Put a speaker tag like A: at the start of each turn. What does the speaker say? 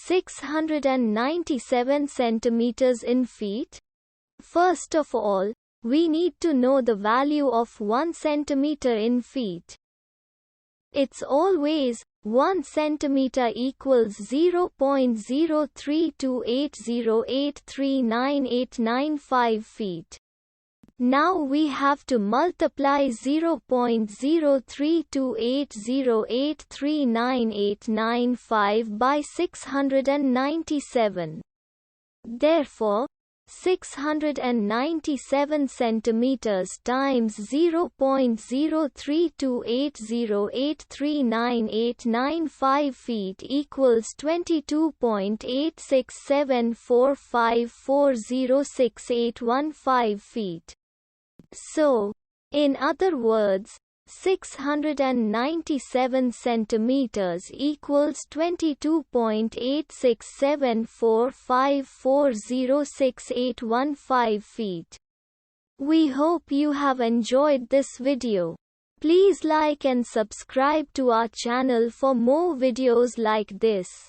A: 697 centimeters in feet? First of all, we need to know the value of 1 centimeter in feet. It's always 1 centimeter equals 0.03280839895 feet. Now we have to multiply 0.03280839895 by 697. Therefore, 697 centimeters times 0.03280839895 feet equals 22.867454068815 feet. So, in other words, 697 centimeters equals 22.867454068815 feet. We hope you have enjoyed this video. Please like and subscribe to our channel for more videos like this.